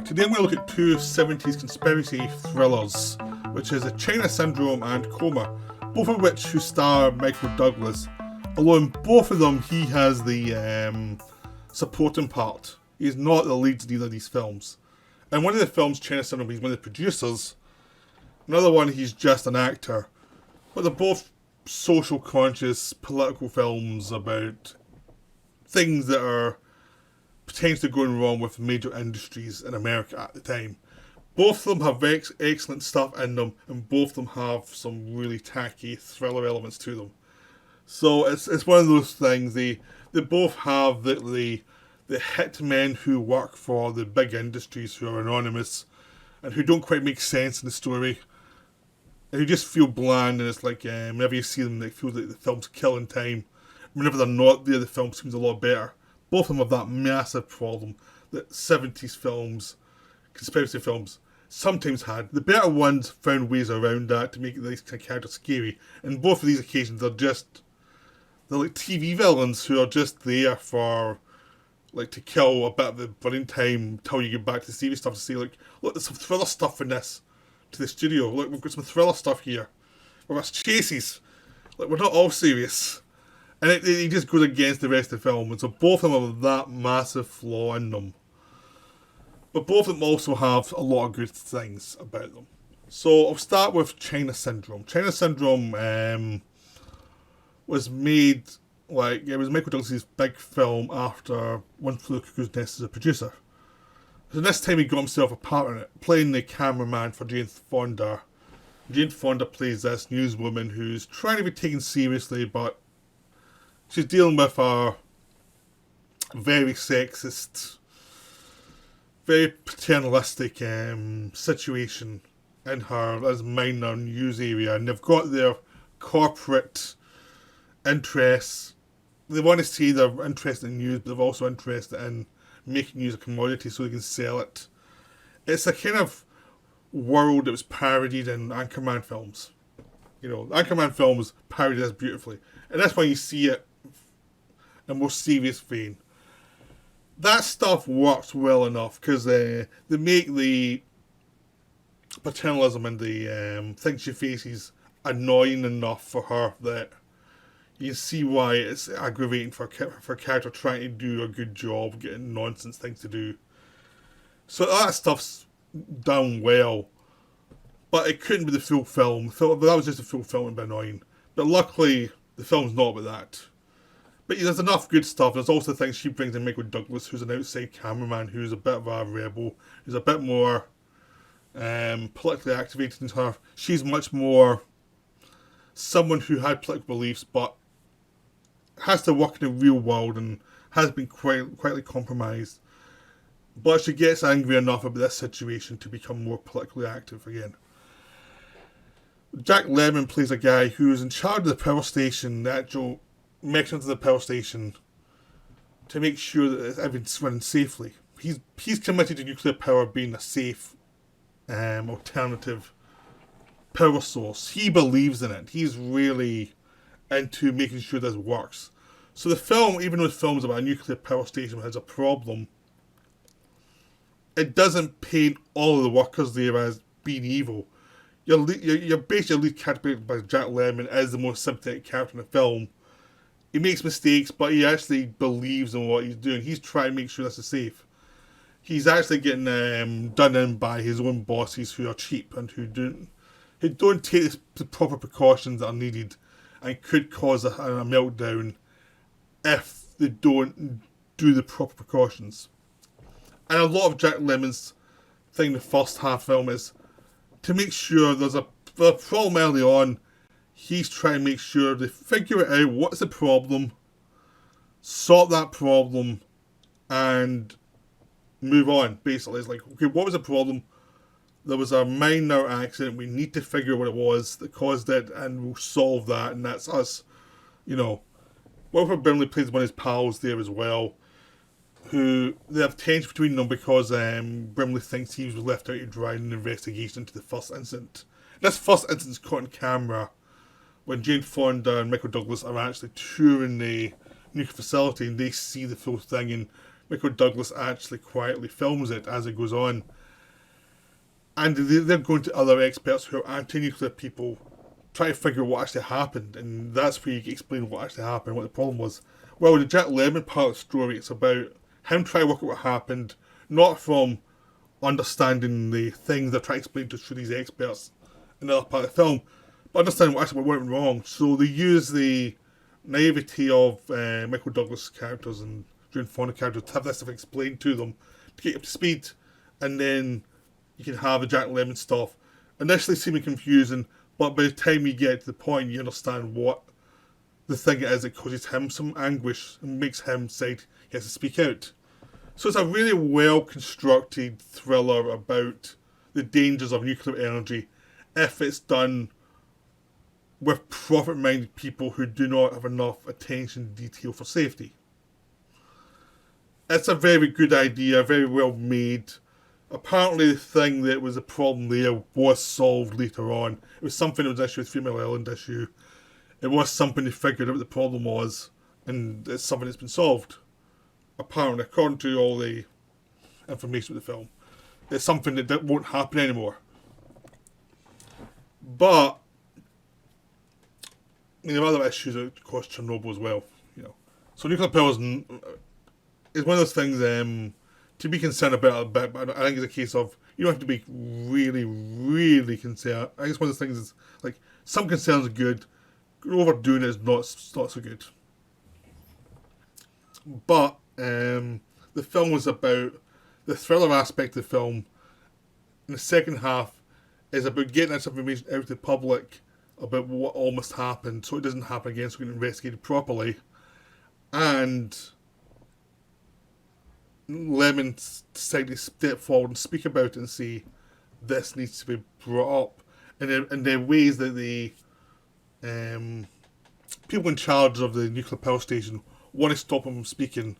back. Today I'm going to look at two 70s conspiracy thrillers, which is China Syndrome and Coma, both of which who star Michael Douglas. Although in both of them he has the supporting part. He's not the lead in either of these films. In one of the films, China Syndrome, he's one of the producers. Another one, he's just an actor. But they're both social conscious, political films about things that are potentially going wrong with major industries in America at the time. Both of them have excellent stuff in them, and both of them have some really tacky thriller elements to them. So it's one of those things. They both have the hitmen who work for the big industries who are anonymous and who don't quite make sense in the story, and who just feel bland, and it's like whenever you see them, it feels like the film's killing time. Whenever they're not there, the film seems a lot better. Both of them have that massive problem that 70s films, conspiracy films, sometimes had. The better ones found ways around that to make these kind of characters scary. And both of these occasions, they're like TV villains who are just there for, like, to kill a bit of the running time until you get back to the serious stuff, to say, like, look, there's some thriller stuff in this, to the studio. Look, we've got some thriller stuff here. We've got chases. Like, we're not all serious. And it just goes against the rest of the film. And so both of them have that massive flaw in them. But both of them also have a lot of good things about them. So I'll start with China Syndrome. China Syndrome was made, like, it was Michael Douglas' big film after One Flew Over the Cuckoo's Nest as a producer. So this time he got himself a part in it, playing the cameraman for Jane Fonda. Jane Fonda plays this newswoman who's trying to be taken seriously, but she's dealing with a very sexist, very paternalistic situation in her as minor news area, and they've got their corporate interests. They want to say they're interested in news, but they're also interested in making news a commodity so they can sell it. It's a kind of world that was parodied in Anchorman films. You know, Anchorman films parody this beautifully, and that's why you see it in a more serious vein. That stuff works well enough because they make the paternalism and the things she faces annoying enough for her that you can see why it's aggravating for a character trying to do a good job, getting nonsense things to do. So that stuff's done well, but it couldn't be the full film. That was just a full film, it'd be annoying. But luckily, the film's not about that. But there's enough good stuff. There's also things she brings in Michael Douglas, who's an outside cameraman, who's a bit of a rebel, who's a bit more politically activated than her. She's much more someone who had political beliefs, but has to work in the real world and has been quietly compromised. But she gets angry enough about this situation to become more politically active again. Jack Lemmon plays a guy who's in charge of the power station, the actual mechanisms of the power station, to make sure that everything's running safely. He's committed to nuclear power being a safe alternative power source. He believes in it. He's really into making sure this works. So the film, even though the film's about a nuclear power station that has a problem, it doesn't paint all of the workers there as being evil. You're basically lead character by Jack Lemmon as the most sympathetic character in the film. He makes mistakes, but he actually believes in what he's doing. He's trying to make sure this is safe. He's actually getting done in by his own bosses who are cheap and who don't take the proper precautions that are needed and could cause a meltdown if they don't do the proper precautions. And a lot of Jack Lemmon's thing in the first half film is to make sure there's a problem early on. He's trying to make sure they figure it out, what's the problem, sort that problem, and move on, basically. It's like, okay, what was the problem? There was a minor accident, we need to figure out what it was that caused it, and we'll solve that, and that's us. You know, Wilford Brimley plays one of his pals there as well, who they have tension between them because Brimley thinks he was left out to dry in an investigation into the first incident. This first incident's caught on camera when Jane Fonda and Michael Douglas are actually touring the nuclear facility, and they see the full thing, and Michael Douglas actually quietly films it as it goes on. And they're going to other experts who are anti-nuclear people, try to figure out what actually happened, and that's where you explain what actually happened, what the problem was. Well, the Jack Lemmon part of the story, it's about him trying to work out what happened, not from understanding the things they're trying to explain to these experts in the other part of the film, but understanding what actually went wrong. So they use the naivety of Michael Douglas characters and Jane Fonda characters to have this stuff explained to them to get up to speed, and then you can have the Jack Lemmon stuff initially seeming confusing, but by the time you get to the point, you understand what the thing is that causes him some anguish and makes him say he has to speak out. So it's a really well constructed thriller about the dangers of nuclear energy if it's done with profit-minded people who do not have enough attention to detail for safety. It's a very good idea, very well made. Apparently the thing that was a problem there was solved later on. It was something that was an issue with Female Island issue. It was something they figured out what the problem was, and it's something that's been solved. Apparently, according to all the information with the film. It's something that won't happen anymore. But there are other issues that cause Chernobyl as well, you know. So nuclear power is one of those things to be concerned about a bit, but I think it's a case of you don't have to be really, really concerned. I guess one of those things is like some concerns are good, overdoing it is not so good. But the film was about the thriller aspect of the film. In the second half is about getting that information out to the public about what almost happened, so it doesn't happen again, so we can investigate it properly. And Lemon decided to step forward and speak about it and say this needs to be brought up, and the ways that the people in charge of the nuclear power station want to stop him from speaking,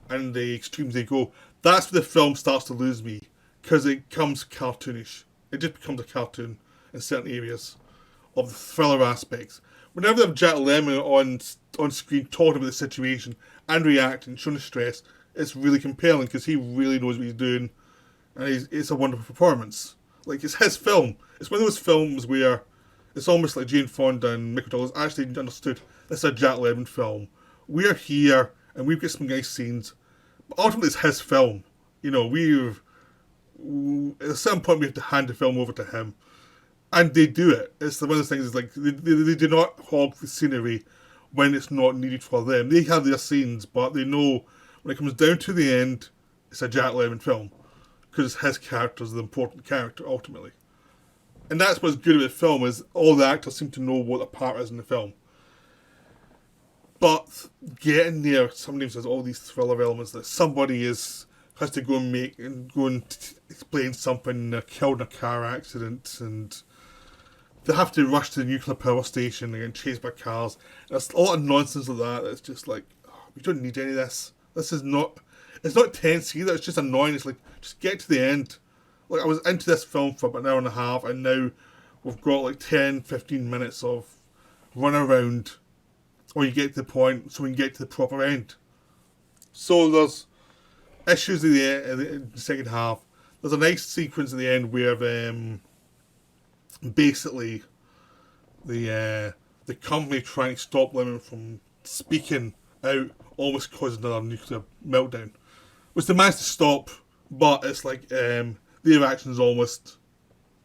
and the extremes they go. That's where the film starts to lose me, because it becomes cartoonish. It just becomes a cartoon in certain areas of the thriller aspects. Whenever they have Jack Lemmon on screen talking about the situation and reacting, showing the stress, it's really compelling because he really knows what he's doing, and it's a wonderful performance. Like, it's his film. It's one of those films where it's almost like Jane Fonda and Michael Douglas actually understood this is a Jack Lemmon film. We're here and we've got some nice scenes, but ultimately it's his film. You know, at some point we have to hand the film over to him, and they do it. It's one of those things. Is like they do not hog the scenery when it's not needed for them. They have their scenes, but they know when it comes down to the end, it's a Jack Lemmon film because his character is the important character ultimately, and that's what's good about the film is all the actors seem to know what their part is in the film. But getting there, sometimes there's all these thriller elements that somebody has to go and explain something. They're killed in a car accident, and they have to rush to the nuclear power station and get chased by cars. There's a lot of nonsense like that. It's just like, oh, we don't need any of this. This is not. It's not tense either. It's just annoying. It's like, just get to the end. Like, I was into this film for about an hour and a half, and now we've got like 10, 15 minutes of run around, or you get to the point so we can get to the proper end. So there's issues in the second half. There's a nice sequence at the end where basically the company trying to stop Lemon from speaking out almost causes another nuclear meltdown, which they managed to stop, but it's like their actions almost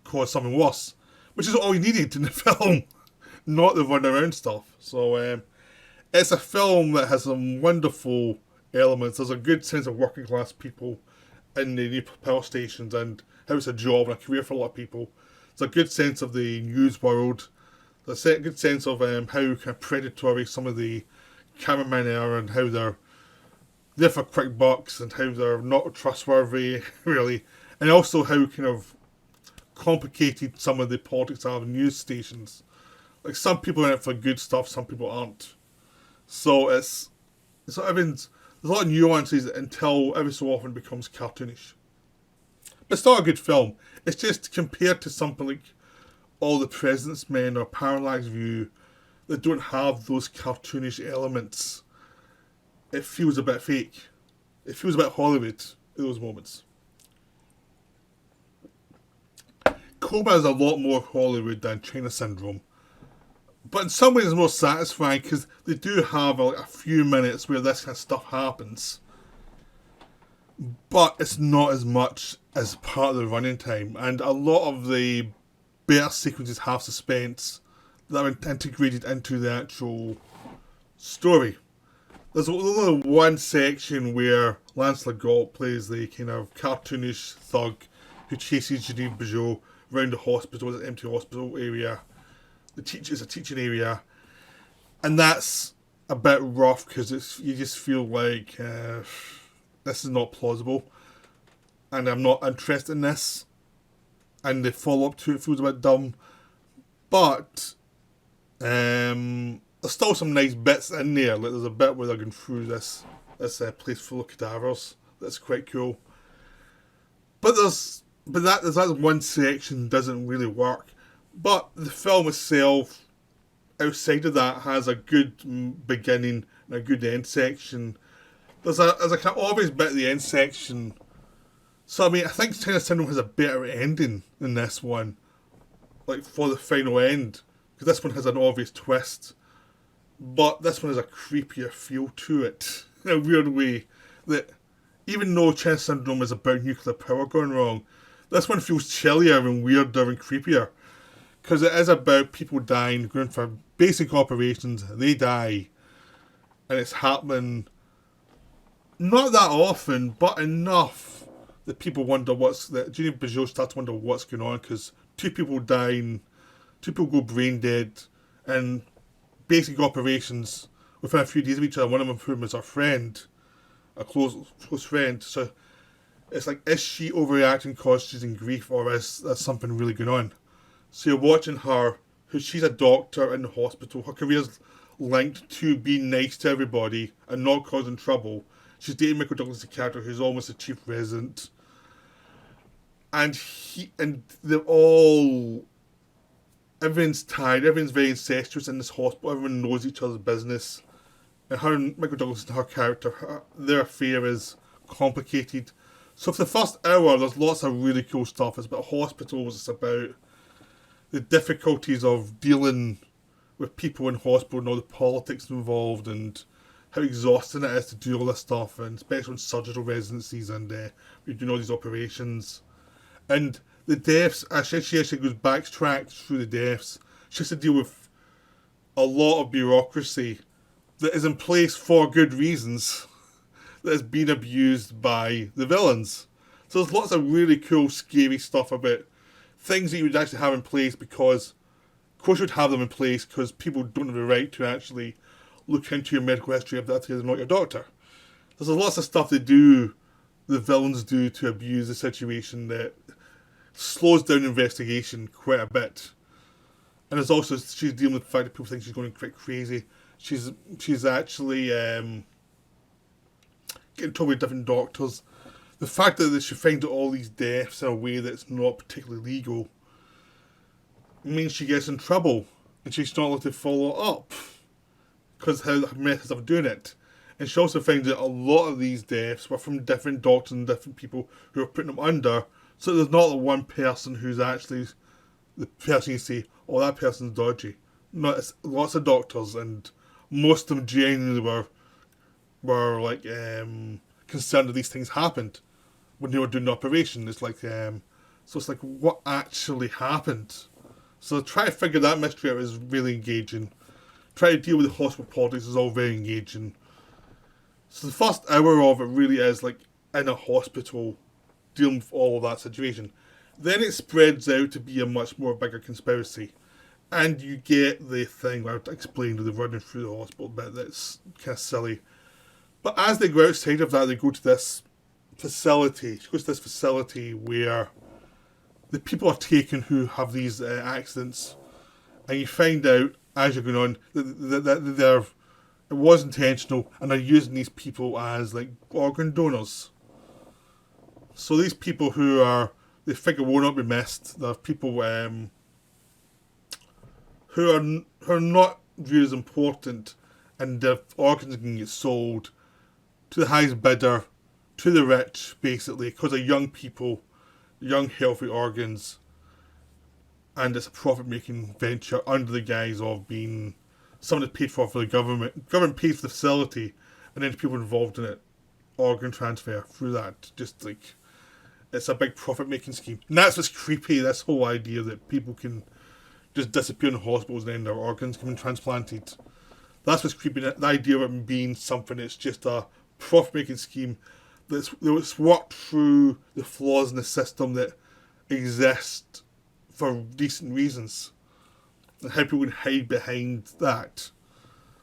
caused something worse, which is all you needed in the film, not the run around stuff. So it's a film that has some wonderful elements. There's a good sense of working class people in the nuclear power stations and how it's a job and a career for a lot of people. There's a good sense of the news world. There's a good sense of how kind of predatory some of the cameramen are and how they're there for quick bucks and how they're not trustworthy, really. And also how kind of complicated some of the politics are of news stations. Like, some people are in it for good stuff, some people aren't. So there's a lot of nuances until every so often it becomes cartoonish. But it's not a good film. It's just compared to something like All the President's Men or Parallax View that don't have those cartoonish elements, it feels a bit fake. It feels a bit Hollywood in those moments. Coma is a lot more Hollywood than China Syndrome. But in some ways it's more satisfying because they do have a few minutes where this kind of stuff happens. But it's not as much as part of the running time. And a lot of the better sequences have suspense that are integrated into the actual story. There's only one section where Lance Legault plays the kind of cartoonish thug who chases Janine Bijou around the hospital, the empty hospital area. It's a teaching area, and that's a bit rough because you just feel like this is not plausible, and I'm not interested in this. And the follow up to it feels a bit dumb, but there's still some nice bits in there. Like there's a bit where they're going through this place full of cadavers. That's quite cool. But that one section doesn't really work. But the film itself, outside of that, has a good beginning and a good end section. There's a kind of obvious bit at the end section. So I mean, I think China Syndrome has a better ending than this one, like for the final end, because this one has an obvious twist, but this one has a creepier feel to it in a weird way. That even though China Syndrome is about nuclear power going wrong, this one feels chillier and weirder and creepier. Because it is about people dying, going for basic operations, they die, and it's happening not that often, but enough that people wonder Janine Bijou starts to wonder what's going on, because two people dying, two people go brain dead, and basic operations within a few days of each other, one of whom is our friend, a close friend, so it's like, is she overreacting because she's in grief, or is there something really going on? So you're watching her, she's a doctor in the hospital. Her career's linked to being nice to everybody and not causing trouble. She's dating Michael Douglas' character, who's almost a chief resident. And they're all... Everyone's tired, everyone's very incestuous in this hospital, everyone knows each other's business. And her and Michael Douglas and her character, their affair is complicated. So for the first hour, there's lots of really cool stuff. It's about hospitals, it's about the difficulties of dealing with people in hospital and all the politics involved and how exhausting it is to do all this stuff, and especially in surgical residencies and you're doing all these operations. And the deaths, she actually goes backtracked through the deaths. She has to deal with a lot of bureaucracy that is in place for good reasons that is being abused by the villains. So there's lots of really cool, scary stuff about things that you would actually have in place because, of course, you would have them in place because people don't have the right to actually look into your medical history if they're not your doctor. There's lots of stuff the villains do to abuse the situation that slows down investigation quite a bit. And there's also, she's dealing with the fact that people think she's going quite crazy. She's actually getting told by different doctors. The fact that she finds out all these deaths in a way that's not particularly legal means she gets in trouble and she's not allowed to follow up because her methods of doing it. And she also finds that a lot of these deaths were from different doctors and different people who are putting them under, so there's not the one person who's actually the person you say, oh, that person's dodgy. No, it's lots of doctors, and most of them genuinely were like concerned that these things happened when they were doing the operation. It's like so it's like, what actually happened? So try to figure that mystery out is really engaging. Try to deal with the hospital politics is all very engaging. So the first hour of it really is like in a hospital dealing with all of that situation. Then it spreads out to be a much more bigger conspiracy. And you get the thing where I explained, the running through the hospital bit that's kind of silly. But as they go outside of that, they go to this facility. She goes to this facility where the people are taken who have these accidents. And you find out, as you're going on, that it was intentional and they're using these people as like organ donors. So these people they figure will not be missed. They're people who are not viewed as important, and their organs can get sold to the highest bidder to the rich, basically, because of young people, young healthy organs, and it's a profit-making venture under the guise of being something that's paid for the government. Government pays for the facility, and then people involved in it, organ transfer through that. Just like, it's a big profit-making scheme. And that's what's creepy, this whole idea that people can just disappear in hospitals and then their organs can be transplanted. That's what's creepy, the idea of it being something that's just a profit-making scheme that's worked through the flaws in the system that exist for decent reasons. And how people can hide behind that.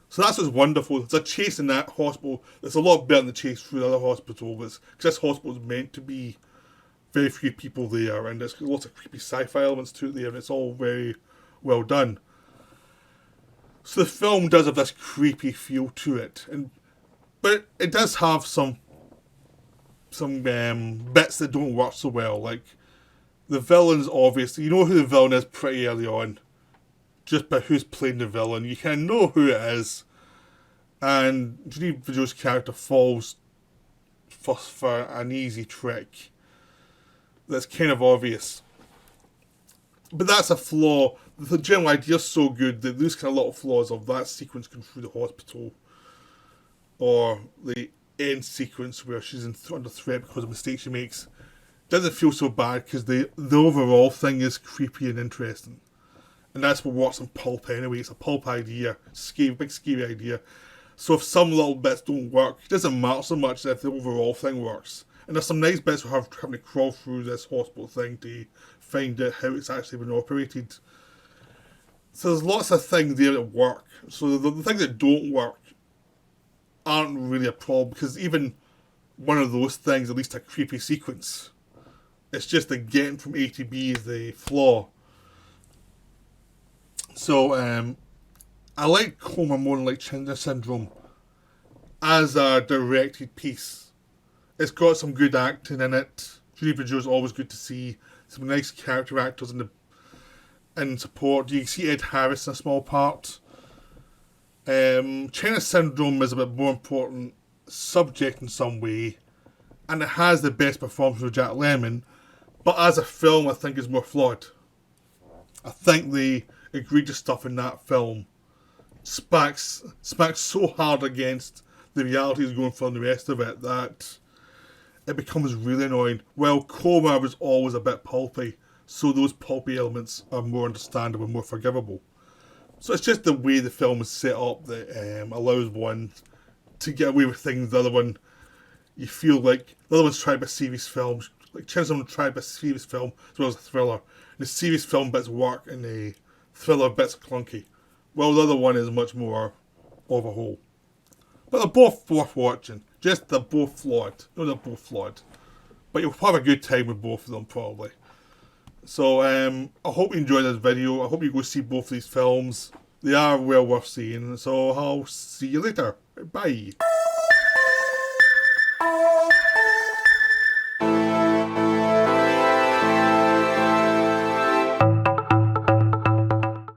So that's what's wonderful. There's a chase in that hospital that's a lot better than the chase through the other hospital. Because this hospital is meant to be very few people there, and there's lots of creepy sci-fi elements to it there, and it's all very well done. So the film does have this creepy feel to it, but it does have some bits that don't work so well. Like, the villain's obvious. You know who the villain is pretty early on, just by who's playing the villain. You kind of know who it is, and Judy Vigil's character falls for an easy trick that's kind of obvious. But that's a flaw. The general idea is so good that those kind of little flaws of that sequence going through the hospital, or the end sequence where she's under threat because of mistakes she makes, doesn't feel so bad because the overall thing is creepy and interesting. And that's what works in pulp anyway. It's a pulp idea, big scary idea. So if some little bits don't work, it doesn't matter so much if the overall thing works. And there's some nice bits of having to crawl through this hospital thing to find out how it's actually been operated. So there's lots of things there that work. So the things that don't work aren't really a problem, because even one of those things, at least a creepy sequence, it's just the getting from A to B is the flaw. So I like Coma more than like China Syndrome as a directed piece. It's got some good acting in it. Judy Vigil's always good to see. Some nice character actors in support. You can see Ed Harris in a small part. China Syndrome is a bit more important subject in some way, and it has the best performance of Jack Lemmon, but as a film I think is more flawed. I think the egregious stuff in that film smacks so hard against the realities going for the rest of it that it becomes really annoying. Well, Coma was always a bit pulpy, so those pulpy elements are more understandable and more forgivable. So it's just the way the film is set up that allows one to get away with things the other one, you feel like the other one's tried by serious films, like China Syndrome tried by serious film as well as a thriller. And the serious film bits work and the thriller bits are clunky. Well, the other one is much more overhaul. But they're both worth watching. Just they're both flawed. No, they're both flawed. But you'll have a good time with both of them probably. So I hope you enjoyed this video. I hope you go see both of these films. They are well worth seeing. So I'll see you later. Bye.